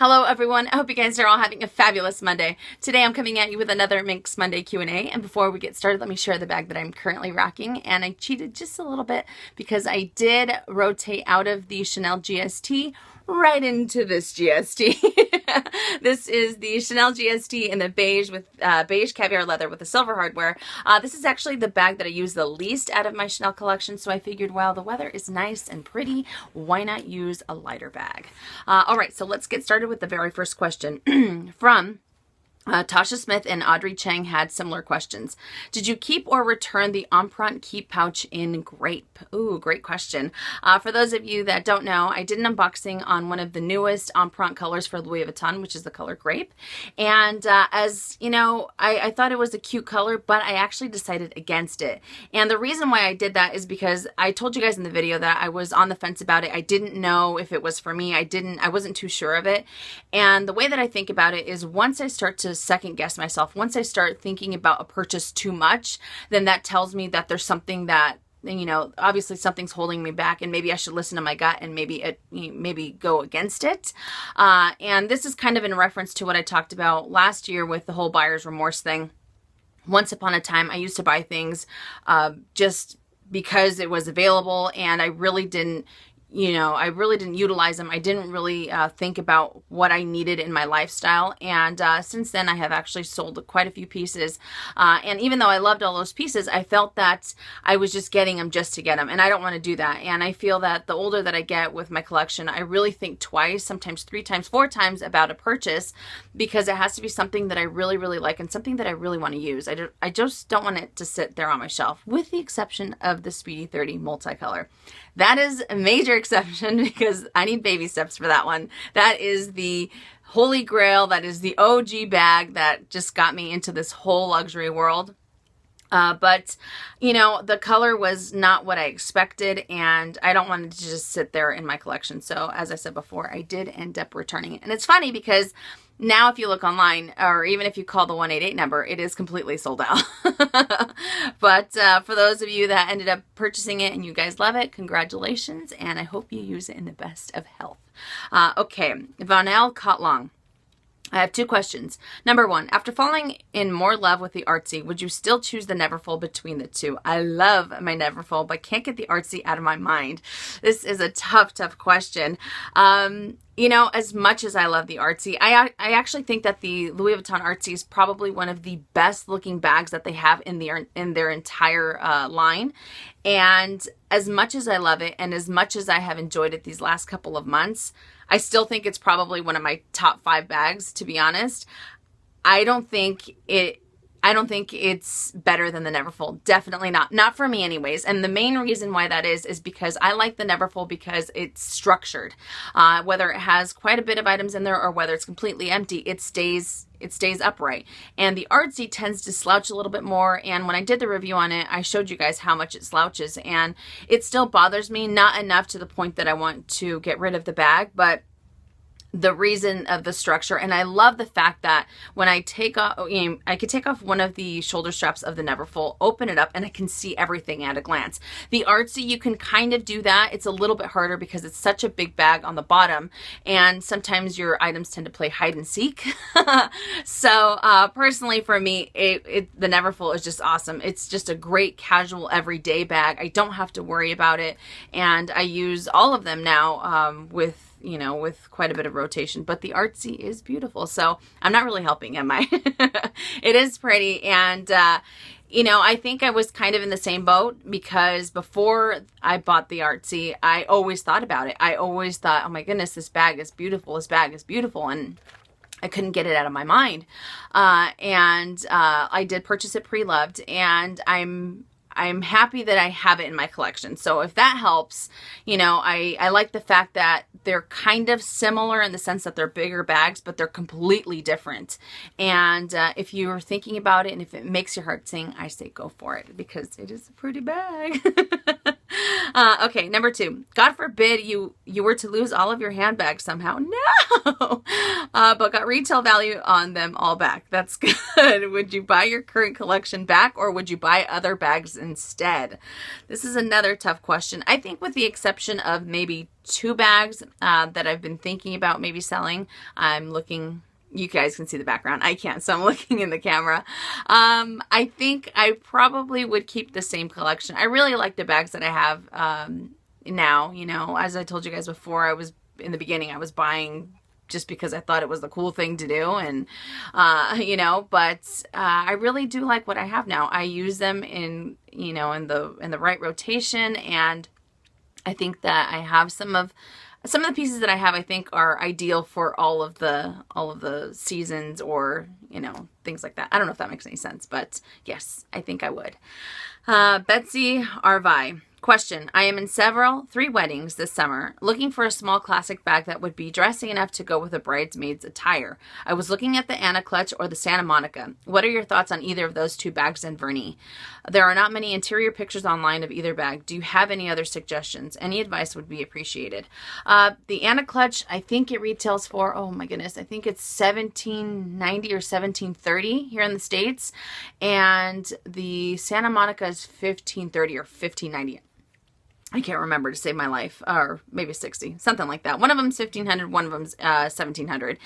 Hello everyone, I hope you guys are all having a fabulous Monday. Today I'm coming at you with another Minks Monday Q&A, and before we get started, let me share the bag that I'm currently rocking. And I cheated just a little bit because I did rotate out of the Chanel GST right into this GST. This is the Chanel GST in the beige with beige caviar leather with the silver hardware. This is actually the bag that I use the least out of my Chanel collection, so I figured while the weather is nice and pretty, why not use a lighter bag? All right, so let's get started with the very first question from Tasha Smith and Audrey Chang had similar questions. Did you keep or return the Empreinte Keep pouch in grape? Ooh, great question. For those of you that don't know, I did an unboxing on one of the newest Empreinte colors for Louis Vuitton, which is the color grape. And as you know, I thought it was a cute color, but I actually decided against it. And the reason why I did that is because I told you guys in the video that I was on the fence about it. I didn't know if it was for me. I wasn't too sure of it. And the way that I think about it is once I start to second guess myself, once I start thinking about a purchase too much, then that tells me that there's something that, you know, obviously something's holding me back, and maybe I should listen to my gut and maybe go against it. And this is kind of in reference to what I talked about last year with the whole buyer's remorse thing. Once upon a time, I used to buy things just because it was available, and I really didn't utilize them. I didn't really think about what I needed in my lifestyle. And since then, I have actually sold quite a few pieces. And even though I loved all those pieces, I felt that I was just getting them just to get them. And I don't want to do that. And I feel that the older that I get with my collection, I really think twice, sometimes 3 times, 4 times about a purchase, because it has to be something that I really, really like and something that I really want to use. I just don't want it to sit there on my shelf, with the exception of the Speedy 30 multicolor. That is a major exception because I need baby steps for that one. That is the holy grail. That is the OG bag that just got me into this whole luxury world. But, you know, the color was not what I expected, and I don't want it to just sit there in my collection. So as I said before, I did end up returning it. And it's funny because now if you look online, or even if you call the 188 number, it is completely sold out. But for those of you that ended up purchasing it and you guys love it, congratulations, and I hope you use it in the best of health. Okay, Vanel Cotlong. I have 2 questions. Number 1, after falling in more love with the Artsy, would you still choose the Neverfull between the two? I love my Neverfull, but can't get the Artsy out of my mind. This is a tough question. You know, as much as I love the Artsy, I actually think that the Louis Vuitton Artsy is probably one of the best looking bags that they have in their entire line. And as much as I love it, and as much as I have enjoyed it these last couple of months, I still think it's probably one of my top 5 bags, to be honest. I don't think it's better than the Neverfull. Definitely not. Not for me anyways. And the main reason why that is because I like the Neverfull because it's structured. Whether it has quite a bit of items in there or whether it's completely empty, it stays upright. And the Artsy tends to slouch a little bit more. And when I did the review on it, I showed you guys how much it slouches, and it still bothers me, not enough to the point that I want to get rid of the bag, but the reason of the structure. And I love the fact that when I take off, I could take off one of the shoulder straps of the Neverfull, open it up, and I can see everything at a glance. The Artsy, you can kind of do that. It's a little bit harder because it's such a big bag on the bottom, and sometimes your items tend to play hide and seek. So personally for me, the Neverfull is just awesome. It's just a great casual everyday bag. I don't have to worry about it, and I use all of them now with quite a bit of rotation, but the Artsy is beautiful. So I'm not really helping, am I? It is pretty. And, I think I was kind of in the same boat because before I bought the Artsy, I always thought about it. I always thought, oh my goodness, this bag is beautiful. This bag is beautiful. And I couldn't get it out of my mind. I did purchase it pre-loved, and I'm happy that I have it in my collection. So if that helps, I like the fact that they're kind of similar in the sense that they're bigger bags, but they're completely different. And if you're thinking about it and if it makes your heart sing, I say go for it because it is a pretty bag. Okay, number 2. God forbid you were to lose all of your handbags somehow. No! but got retail value on them all back. That's good. Would you buy your current collection back, or would you buy other bags instead? This is another tough question. I think with the exception of maybe 2 bags that I've been thinking about maybe selling, I'm looking... You guys can see the background. I can't, so I'm looking in the camera. I think I probably would keep the same collection. I really like the bags that I have now. You know, as I told you guys before, in the beginning, I was buying just because I thought it was the cool thing to do, and you know, but I really do like what I have now. I use them in, you know, in the right rotation, and I think that I have some of the pieces that I have, I think, are ideal for all of the seasons, or, you know, things like that. I don't know if that makes any sense, but yes, I think I would. Betsy Arvi. Question. I am in 3 weddings this summer, looking for a small classic bag that would be dressy enough to go with a bridesmaid's attire. I was looking at the Eva Clutch or the Santa Monica. What are your thoughts on either of those 2 bags and Vernis? There are not many interior pictures online of either bag. Do you have any other suggestions? Any advice would be appreciated. The Eva Clutch, I think it retails for, oh my goodness, I think it's $17.90 or $17.30 here in the States. And the Santa Monica is $15.30 or $15.90. I can't remember to save my life, or maybe 60, something like that. One of them's $1,500, one of them's $1,700.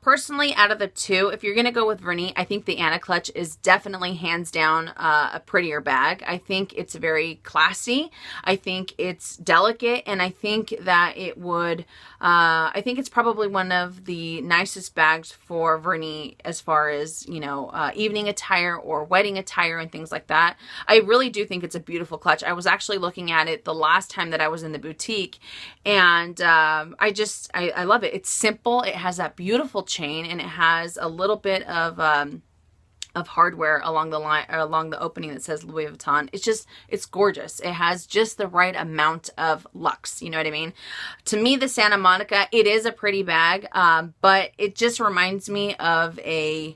Personally, out of the 2, if you're gonna go with Vernis, I think the Eva Clutch is definitely hands down a prettier bag. I think it's very classy. I think it's delicate, and I think that it would. I think it's probably one of the nicest bags for Vernis as far as, you know, evening attire or wedding attire and things like that. I really do think it's a beautiful clutch. I was actually looking at it the last time that I was in the boutique, and I love it. It's simple. It has that beautiful chain, and it has a little bit of hardware along the line, or along the opening that says Louis Vuitton. It's gorgeous. It has just the right amount of luxe. You know what I mean? To me, the Santa Monica, it is a pretty bag, but it just reminds me of an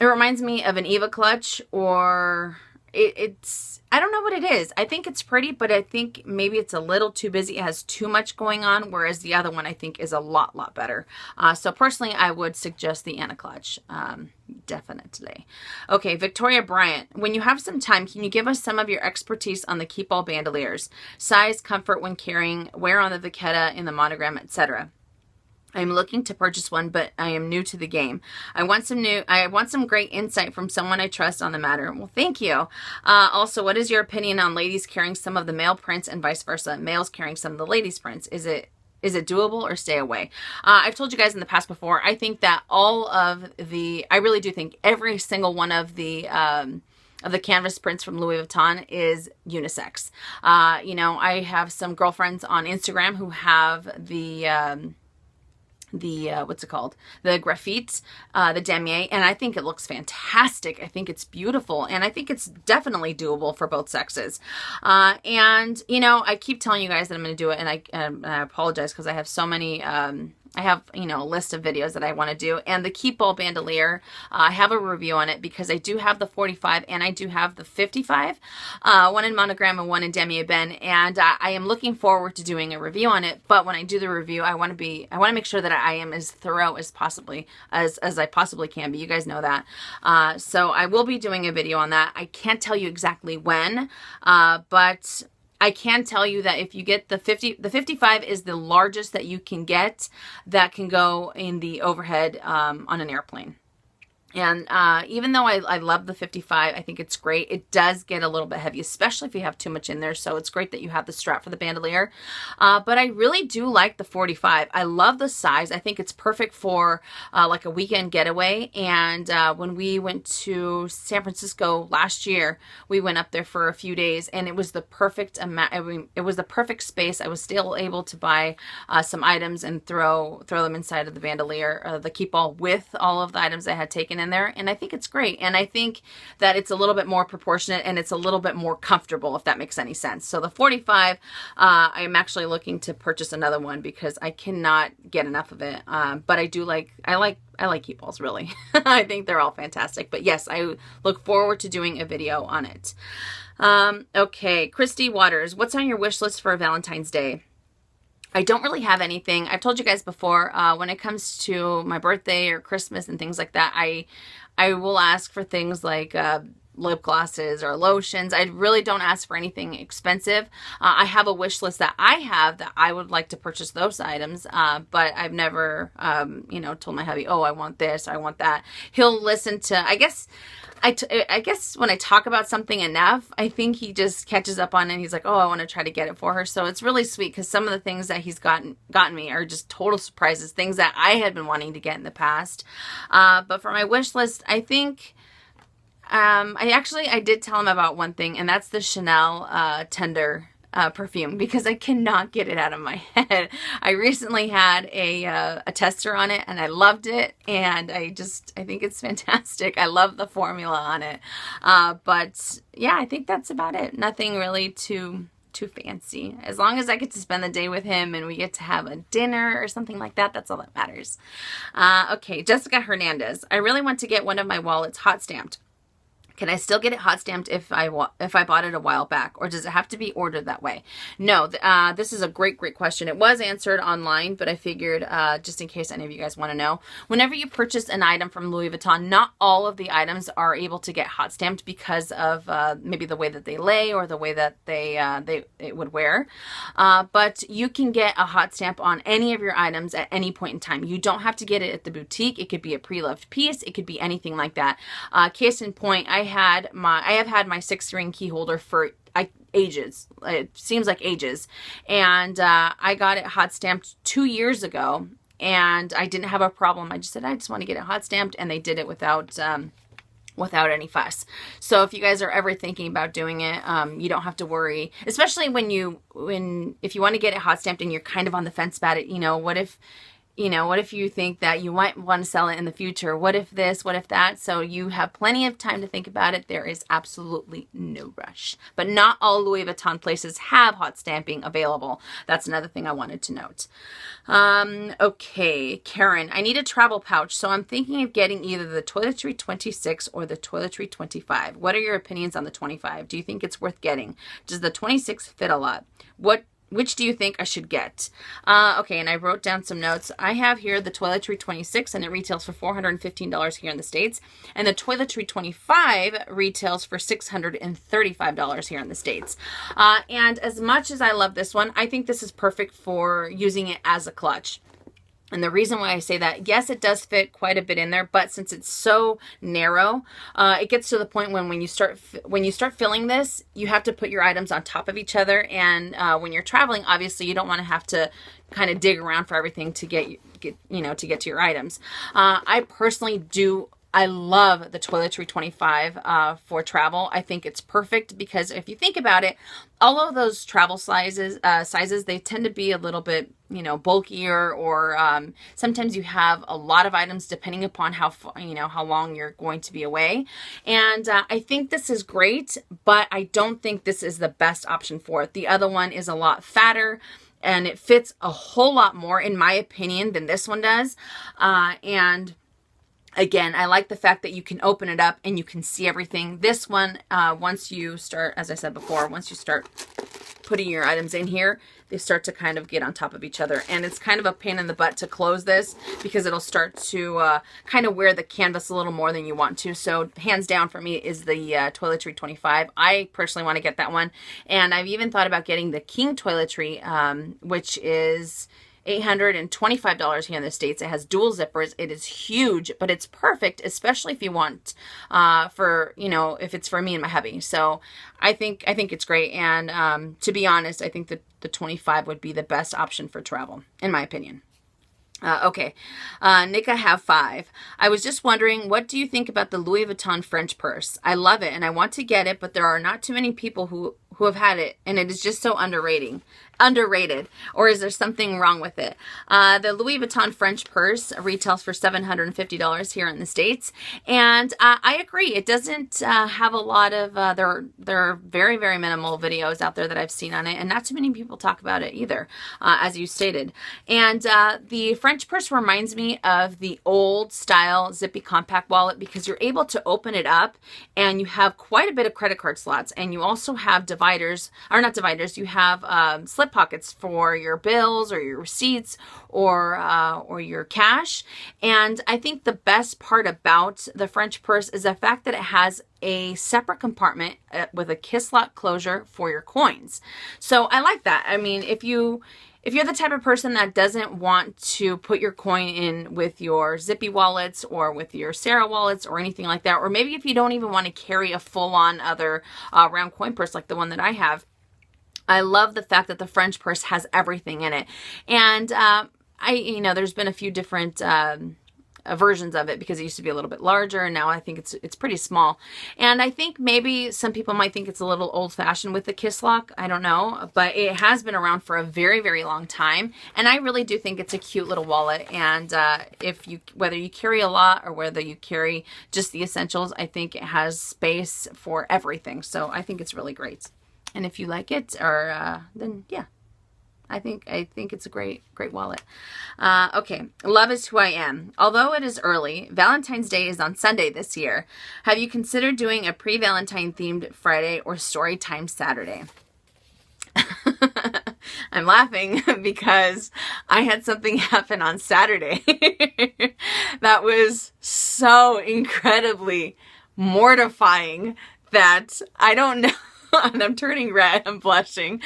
Eva Clutch, or I don't know what it is. I think it's pretty, but I think maybe it's a little too busy. It has too much going on, whereas the other one I think is a lot better. So personally, I would suggest the Eva Clutch. Definitely. Okay, Victoria Bryant. When you have some time, can you give us some of your expertise on the keep all bandoliers? Size, comfort when carrying, wear on the vachetta, in the monogram, etc. I'm looking to purchase one, but I am new to the game. I want some great insight from someone I trust on the matter. Well, thank you. Also, what is your opinion on ladies carrying some of the male prints and vice versa? Males carrying some of the ladies' prints. Is it doable, or stay away? I've told you guys in the past before, I think that I really do think every single one of the canvas prints from Louis Vuitton is unisex. You know, I have some girlfriends on Instagram who have the what's it called? The graphite, the damier, and I think it looks fantastic. I think it's beautiful, and I think it's definitely doable for both sexes. And, you know, I keep telling you guys that I'm going to do it, and I apologize because I have so many, I have, you know, a list of videos that I want to do. And the Keep All bandolier, I have a review on it because I do have the 45 and I do have the 55, one in monogram and one in damier ben, and I am looking forward to doing a review on it. But when I do the review, I want to make sure that I am as thorough as I possibly can be. You guys know that. So I will be doing a video on that. I can't tell you exactly when, but I can tell you that if you get the 55 is the largest that you can get that can go in the overhead on an airplane. And even though I love the 55, I think it's great. It does get a little bit heavy, especially if you have too much in there. So it's great that you have the strap for the bandolier. But I really do like the 45. I love the size. I think it's perfect for like a weekend getaway. And when we went to San Francisco last year, we went up there for a few days, and it was the perfect amount. I mean, it was the perfect space. I was still able to buy some items and throw them inside of the bandolier, the keep all, with all of the items I had taken in there, and I think it's great. And I think that it's a little bit more proportionate and it's a little bit more comfortable, if that makes any sense. So the 45, I'm actually looking to purchase another one because I cannot get enough of it. But I like keep alls, really. I think they're all fantastic. But yes, I look forward to doing a video on it. Okay, Christy Waters, what's on your wish list for Valentine's Day? I don't really have anything. I've told you guys before, when it comes to my birthday or Christmas and things like that, I will ask for things like lip glosses or lotions. I really don't ask for anything expensive. I have a wish list that I have that I would like to purchase those items, but I've never, you know, told my hubby, oh, I want this, I want that. He'll listen to, I guess when I talk about something enough, I think he just catches up on it and he's like, oh, I want to try to get it for her. So it's really sweet because some of the things that he's gotten me are just total surprises, things that I had been wanting to get in the past. But for my wish list, I think I did tell him about one thing, and that's the Chanel Tender perfume, because I cannot get it out of my head. I recently had a tester on it and I loved it, and I think it's fantastic. I love the formula on it. But yeah, I think that's about it. Nothing really too fancy. As long as I get to spend the day with him and we get to have a dinner or something like that, that's all that matters. Okay, Jessica Hernandez. I really want to get one of my wallets hot stamped. Can I still get it hot stamped if I bought it a while back, or does it have to be ordered that way? No, this is a great question. It was answered online, but I figured just in case any of you guys want to know, whenever you purchase an item from Louis Vuitton, not all of the items are able to get hot stamped because of maybe the way that they lay or the way that it would wear. But you can get a hot stamp on any of your items at any point in time. You don't have to get it at the boutique. It could be a pre-loved piece. It could be anything like that. Case in point, I have had my 6-ring key holder for ages. It seems like ages. And I got it hot stamped 2 years ago, and I didn't have a problem. I just said, I just want to get it hot stamped, and they did it without any fuss. So if you guys are ever thinking about doing it, you don't have to worry, especially if you want to get it hot stamped and you're kind of on the fence about it. You know, what if you think that you might want to sell it in the future? What if this? What if that? So you have plenty of time to think about it. There is absolutely no rush. But not all Louis Vuitton places have hot stamping available. That's another thing I wanted to note. Okay, Karen, I need a travel pouch, so I'm thinking of getting either the Toiletry 26 or the Toiletry 25. What are your opinions on the 25? Do you think it's worth getting? Does the 26 fit a lot? Which do you think I should get? Okay, and I wrote down some notes. I have here the Toiletry 26, and it retails for $415 here in the States. And the Toiletry 25 retails for $635 here in the States. And as much as I love this one, I think this is perfect for using it as a clutch. And the reason why I say that, yes, it does fit quite a bit in there, but since it's so narrow, it gets to the point when you start filling this, you have to put your items on top of each other. And when you're traveling, obviously, you don't want to have to kind of dig around for everything to get to your items. I personally do. I love the Toiletry 25 for travel. I think it's perfect because if you think about it, all of those travel sizes, they tend to be a little bit, bulkier, or sometimes you have a lot of items depending upon how long you're going to be away. And I think this is great, but I don't think this is the best option for it. The other one is a lot fatter, and it fits a whole lot more, in my opinion, than this one does. And again, I like the fact that you can open it up and you can see everything. This one, once you start, as I said before, once you start putting your items in here, they start to kind of get on top of each other. And it's kind of a pain in the butt to close this because it'll start to kind of wear the canvas a little more than you want to. So hands down for me is the Toiletry 25. I personally want to get that one. And I've even thought about getting the King Toiletry, which is $825 here in the States. It has dual zippers. It is huge, but it's perfect, especially if you want if it's for me and my hubby. So I think it's great. And to be honest, I think that the 25 would be the best option for travel, in my opinion. Okay. Nick, I have 5. I was just wondering, what do you think about the Louis Vuitton French purse? I love it and I want to get it, but there are not too many people who have had it, and it is just so underrated. Or is there something wrong with it? The Louis Vuitton French purse retails for $750 here in the States, and I agree. It doesn't have a lot of there are very, very minimal videos out there that I've seen on it, and not too many people talk about it either, as you stated. And the French purse reminds me of the old style zippy compact wallet because you're able to open it up and you have quite a bit of credit card slots, and you also have you have slip zip pockets for your bills or your receipts or your cash. And I think the best part about the French purse is the fact that it has a separate compartment with a kiss lock closure for your coins. So I like that. I mean, if you're the type of person that doesn't want to put your coin in with your Zippy wallets or with your Sarah wallets or anything like that, or maybe if you don't even want to carry a full-on other round coin purse like the one that I have, I love the fact that the French purse has everything in it. And there's been a few different versions of it because it used to be a little bit larger, and now I think it's pretty small. And I think maybe some people might think it's a little old-fashioned with the kiss lock. I don't know, but it has been around for a very, very long time, and I really do think it's a cute little wallet. And whether you carry a lot or whether you carry just the essentials, I think it has space for everything. So I think it's really great. And if you like it, then yeah. I think it's a great wallet. Okay, love is who I am. Although it is early, Valentine's Day is on Sunday this year. Have you considered doing a pre-Valentine themed Friday or story time Saturday? I'm laughing because I had something happen on Saturday that was so incredibly mortifying that I don't know. And I'm turning red. I'm blushing.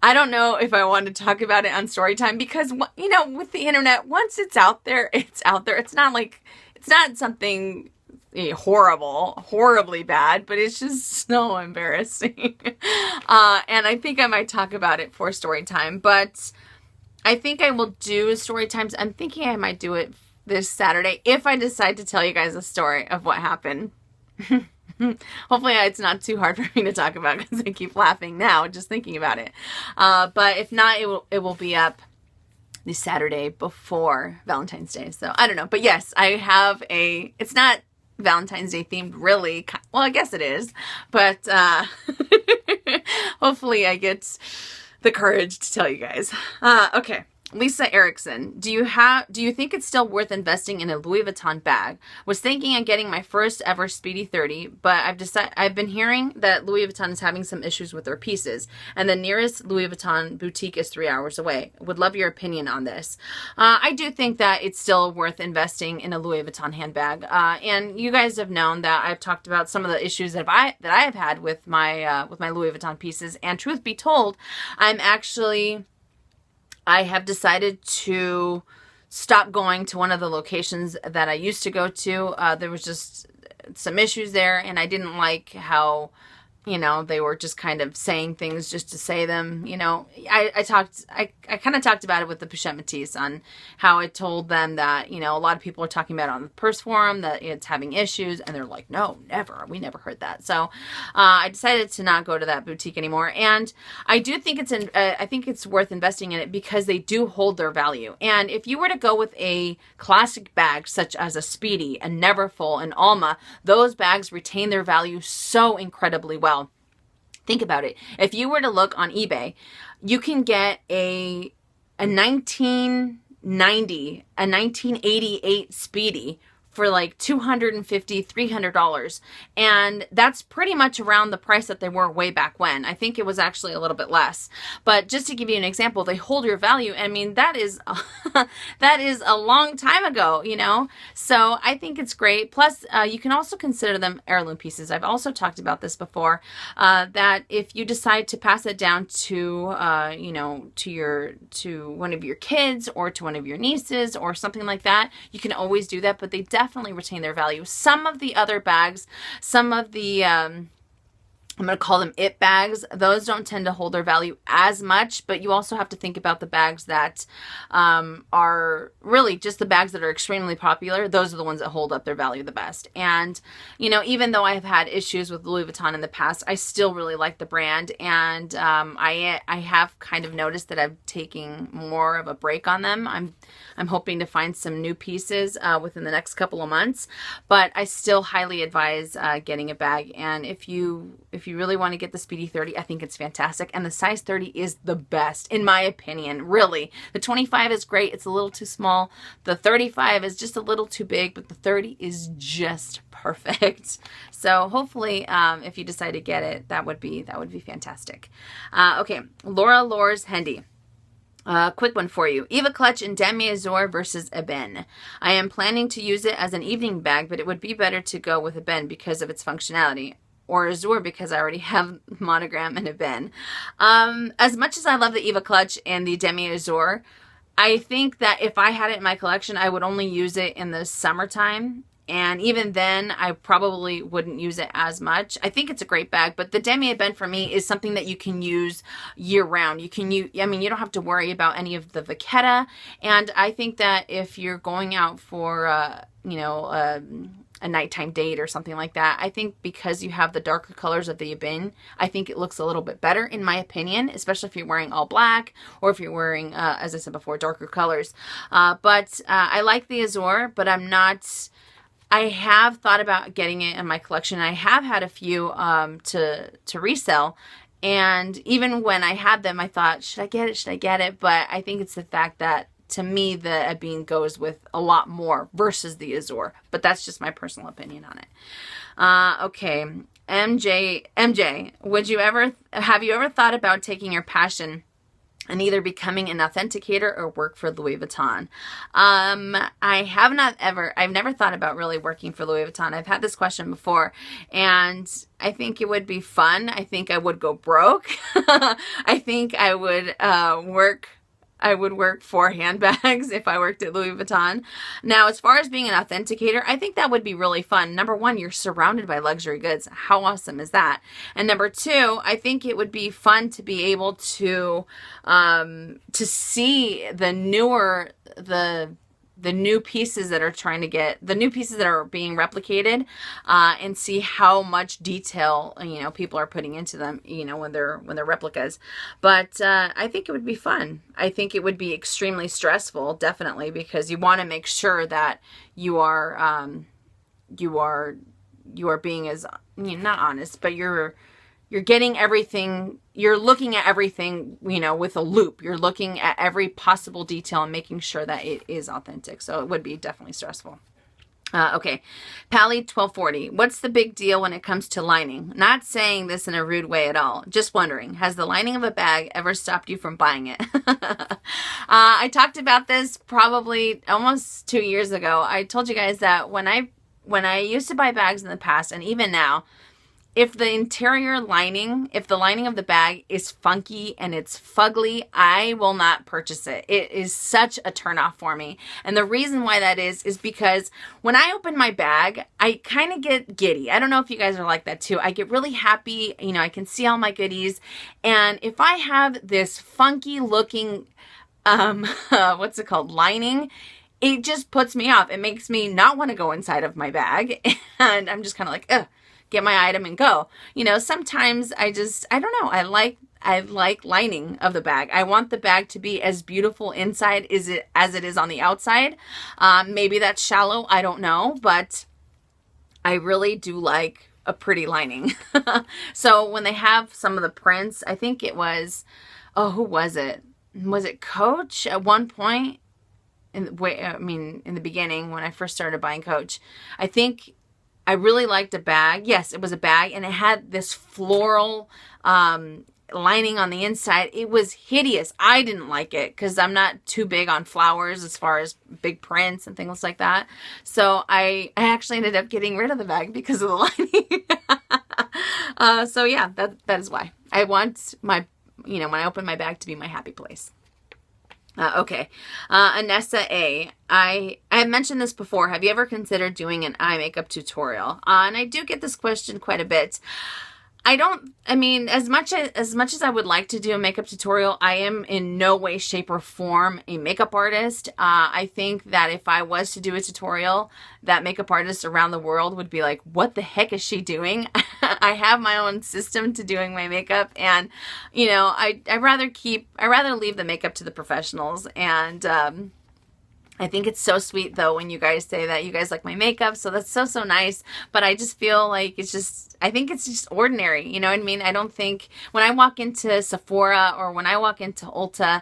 I don't know if I want to talk about it on Storytime because, with the internet, once it's out there, it's out there. It's not something horribly bad, but it's just so embarrassing. And I think I might talk about it for Storytime, but I think I will do Storytimes. I'm thinking I might do it this Saturday if I decide to tell you guys a story of what happened. Hopefully it's not too hard for me to talk about because I keep laughing now just thinking about it. But if not, it will be up the Saturday before Valentine's Day. So I don't know. But yes, I have it's not Valentine's Day themed really. Well, I guess it is. But hopefully I get the courage to tell you guys. Okay. Lisa Erickson, do you think it's still worth investing in a Louis Vuitton bag? Was thinking of getting my first ever Speedy 30, but I've been hearing that Louis Vuitton is having some issues with their pieces, and the nearest Louis Vuitton boutique is 3 hours away. Would love your opinion on this. I do think that it's still worth investing in a Louis Vuitton handbag, and you guys have known that I've talked about some of the issues that I have had with my Louis Vuitton pieces, and truth be told, I have decided to stop going to one of the locations that I used to go to. There was just some issues there, and I didn't like how, they were just kind of saying things just to say them. I kind of talked about it with the Pochette Métis on how I told them that, a lot of people are talking about it on the purse forum that it's having issues, and they're like, no, never. We never heard that. So I decided to not go to that boutique anymore. And I do think I think it's worth investing in it because they do hold their value. And if you were to go with a classic bag such as a Speedy, a Neverfull, an Alma, those bags retain their value so incredibly well. Think about it. If you were to look on eBay, you can get a 1990, a 1988 Speedy for like $250, $300. And that's pretty much around the price that they were way back when. I think it was actually a little bit less. But just to give you an example, they hold your value. I mean, that is a long time ago, So I think it's great. Plus, you can also consider them heirloom pieces. I've also talked about this before, that if you decide to pass it down to, to one of your kids or to one of your nieces or something like that, you can always do that, but they definitely retain their value. Some of the other bags, some of the, I'm going to call them it bags, those don't tend to hold their value as much, but you also have to think about the bags that are really just the bags that are extremely popular. Those are the ones that hold up their value the best. And, even though I have had issues with Louis Vuitton in the past, I still really like the brand. And I have kind of noticed that I'm taking more of a break on them. I'm hoping to find some new pieces within the next couple of months, but I still highly advise getting a bag. And if you you really want to get the Speedy 30, I think it's fantastic. And the size 30 is the best, in my opinion, really. The 25 is great. It's a little too small. The 35 is just a little too big, but the 30 is just perfect. So hopefully, if you decide to get it, that would be fantastic. Okay, Laura Lore's Hendy. Quick one for you. Eva Clutch in Demi Azur versus Ebene. I am planning to use it as an evening bag, but it would be better to go with Ebene because of its functionality. Or Azur because I already have Monogram and Ebene. As much as I love the Eva Clutch and the Demi Azur, I think that if I had it in my collection, I would only use it in the summertime. And even then, I probably wouldn't use it as much. I think it's a great bag, but the Demi Ebene for me is something that you can use year round. You don't have to worry about any of the Vachetta. And I think that if you're going out for, a nighttime date or something like that, I think because you have the darker colors of the Ebene, I think it looks a little bit better in my opinion, especially if you're wearing all black or if you're wearing, as I said before, darker colors. But I like the Azur, but I have thought about getting it in my collection. I have had a few to resell. And even when I had them, I thought, should I get it? Should I get it? But I think it's the fact that, to me, the Ebene goes with a lot more versus the Azur. But that's just my personal opinion on it. Okay, MJ, have you ever thought about taking your passion and either becoming an authenticator or work for Louis Vuitton? I've never thought about really working for Louis Vuitton. I've had this question before, and I think it would be fun. I think I would go broke. I think I would work for handbags if I worked at Louis Vuitton. Now, as far as being an authenticator, I think that would be really fun. Number one, you're surrounded by luxury goods. How awesome is that? And number two, I think it would be fun to be able to see the new pieces that are being replicated, and see how much detail, people are putting into them, when they're replicas. But I think it would be fun. I think it would be extremely stressful, definitely, because you want to make sure that you are being as, not honest, but you're getting everything, you're looking at everything, with a loop. You're looking at every possible detail and making sure that it is authentic. So it would be definitely stressful. Okay, Pally 1240. What's the big deal when it comes to lining? Not saying this in a rude way at all. Just wondering, has the lining of a bag ever stopped you from buying it? I talked about this probably almost 2 years ago. I told you guys that when I used to buy bags in the past, and even now, if the lining of the bag is funky and it's fugly, I will not purchase it. It is such a turnoff for me. And the reason why that is because when I open my bag, I kind of get giddy. I don't know if you guys are like that too. I get really happy. I can see all my goodies. And if I have this funky looking, lining, it just puts me off. It makes me not want to go inside of my bag. And I'm just kind of like, ugh. Get my item and go. Sometimes I don't know. I like lining of the bag. I want the bag to be as beautiful inside as it is on the outside. Maybe that's shallow. I don't know, but I really do like a pretty lining. So when they have some of the prints, I think it was, who was it? Was it Coach at one point? In the beginning when I first started buying Coach, I think I really liked a bag. Yes, it was a bag, and it had this floral lining on the inside. It was hideous. I didn't like it because I'm not too big on flowers as far as big prints and things like that. So I actually ended up getting rid of the bag because of the lining. So yeah, that is why. I want my, when I open my bag to be my happy place. Okay. Anessa A. I have mentioned this before. Have you ever considered doing an eye makeup tutorial? And I do get this question quite a bit. As much as I would like to do a makeup tutorial, I am in no way, shape, or form a makeup artist. I think that if I was to do a tutorial, that makeup artists around the world would be like, what the heck is she doing? I have my own system to doing my makeup, and I'd rather leave the makeup to the professionals. And I think it's so sweet though when you guys say that you guys like my makeup, so that's so, so nice. But I just feel like it's just, I think it's just ordinary, you know what I mean? I don't think, when I walk into Sephora or when I walk into Ulta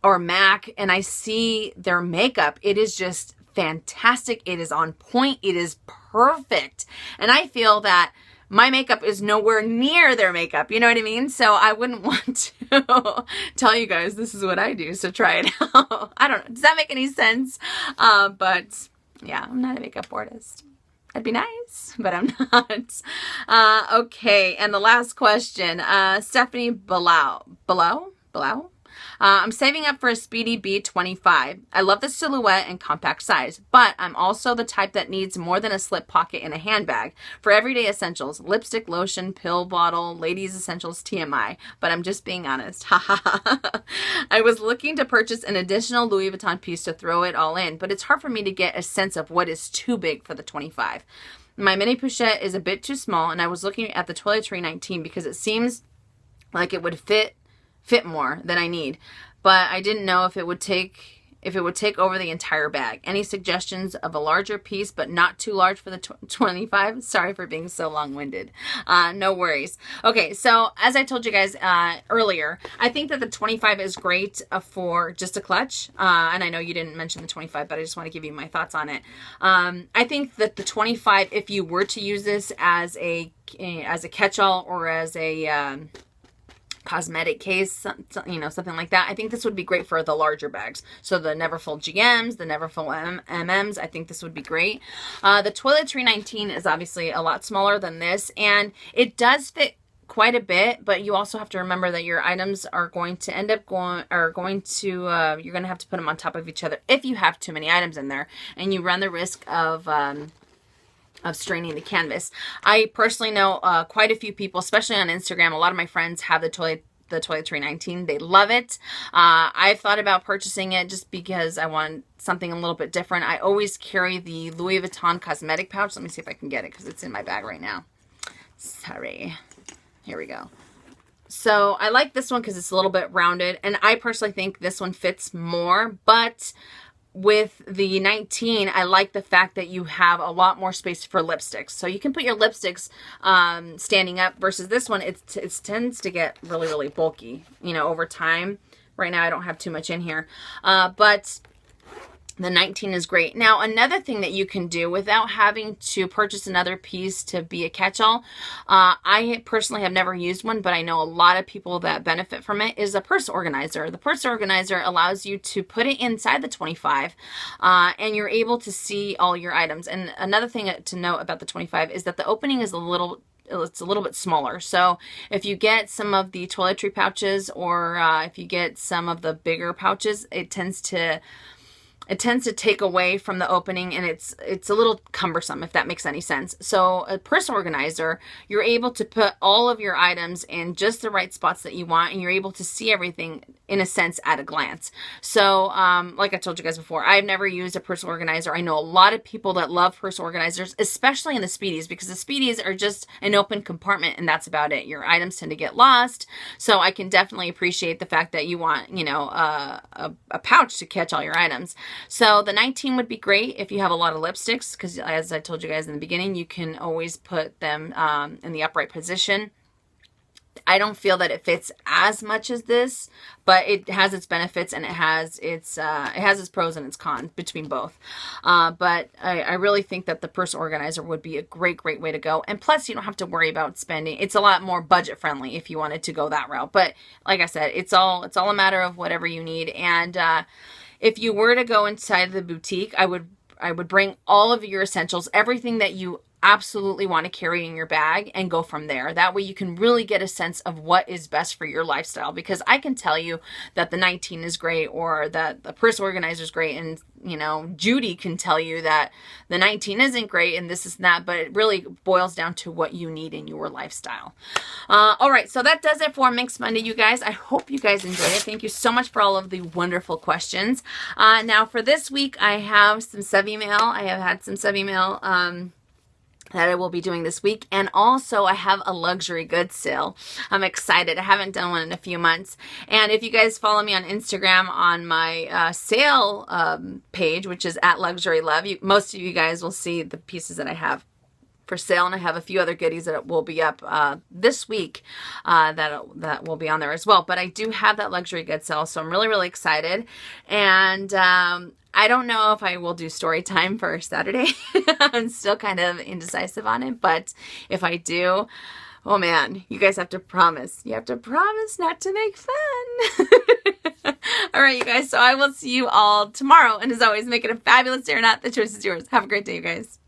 or MAC and I see their makeup, it is just fantastic. It is on point. It is perfect. And I feel that my makeup is nowhere near their makeup. You know what I mean? So I wouldn't want to tell you guys this is what I do. So try it out. I don't know. Does that make any sense? But yeah, I'm not a makeup artist. That'd be nice, but I'm not. Okay. And the last question, Stephanie Below. I'm saving up for a Speedy B25. I love the silhouette and compact size, but I'm also the type that needs more than a slip pocket in a handbag for everyday essentials, lipstick, lotion, pill bottle, ladies essentials, TMI, but I'm just being honest. I was looking to purchase an additional Louis Vuitton piece to throw it all in, but it's hard for me to get a sense of what is too big for the 25. My mini pochette is a bit too small, and I was looking at the Toiletry 19 because it seems like it would fit more than I need, but I didn't know if it would take over the entire bag. Any suggestions of a larger piece but not too large for the 25? Sorry for being so long-winded. No worries. Okay, so as I told you guys earlier, I think that the 25 is great for just a clutch, and I know you didn't mention the 25, but I just want to give you my thoughts on it. I think that the 25, if you were to use this as a catch-all or as a cosmetic case, you know, something like that, I think this would be great for the larger bags. So the Neverfull GMs, the Neverfull MMs, I think this would be great. The Toiletry 19 is obviously a lot smaller than this, and it does fit quite a bit, but you also have to remember that your items are going to end up you're going to have to put them on top of each other if you have too many items in there, and you run the risk of straining the canvas. I personally know quite a few people, especially on Instagram. A lot of my friends have the Toiletry 19. They love it. I've thought about purchasing it just because I want something a little bit different. I always carry the Louis Vuitton cosmetic pouch. Let me see if I can get it because it's in my bag right now. Sorry. Here we go. So I like this one because it's a little bit rounded, and I personally think this one fits more, but with the 19, I like the fact that you have a lot more space for lipsticks. So you can put your lipsticks standing up versus this one. It tends to get really, really bulky, you know, over time. Right now I don't have too much in here. But the 19 is great. Now, another thing that you can do without having to purchase another piece to be a catch-all, I personally have never used one, but I know a lot of people that benefit from it, is a purse organizer. The purse organizer allows you to put it inside the 25, and you're able to see all your items. And another thing to note about the 25 is that the opening is it's a little bit smaller. So if you get some of the toiletry pouches, or if you get some of the bigger pouches, it tends to take away from the opening, and it's a little cumbersome, if that makes any sense. So a purse organizer, you're able to put all of your items in just the right spots that you want, and you're able to see everything in a sense at a glance. So like I told you guys before, I've never used a purse organizer. I know a lot of people that love purse organizers, especially in the Speedies, because the Speedies are just an open compartment and that's about it. Your items tend to get lost. So I can definitely appreciate the fact that you want, you know, a pouch to catch all your items. So the 19 would be great if you have a lot of lipsticks, because as I told you guys in the beginning, you can always put them in the upright position. I don't feel that it fits as much as this, but it has its benefits, and it has its pros and its cons between both. But I really think that the purse organizer would be a great way to go. And plus, you don't have to worry about spending. It's a lot more budget friendly if you wanted to go that route. But like I said, it's all a matter of whatever you need. And if you were to go inside the boutique, I would bring all of your essentials, everything that you absolutely want to carry in your bag, and go from there. That way you can really get a sense of what is best for your lifestyle, because I can tell you that the 19 is great, or that the purse organizer is great, and you know, Judy can tell you that the 19 isn't great and this is that, but it really boils down to what you need in your lifestyle. All right, so that does it for Minks Monday, you guys. I hope you guys enjoyed it. Thank you so much for all of the wonderful questions. Now for this week, I have some sub email. I have had some sub email that I will be doing this week. And also I have a luxury goods sale. I'm excited. I haven't done one in a few months. And if you guys follow me on Instagram on my sale page, which is @LuxuryLove, most of you guys will see the pieces that I have for sale, and I have a few other goodies that will be up this week that will be on there as well. But I do have that luxury goods sale, so I'm really, really excited. And I don't know if I will do story time for Saturday. I'm still kind of indecisive on it, but if I do, oh man, you guys have to promise. You have to promise not to make fun. All right, you guys, so I will see you all tomorrow. And as always, make it a fabulous day or not. The choice is yours. Have a great day, you guys.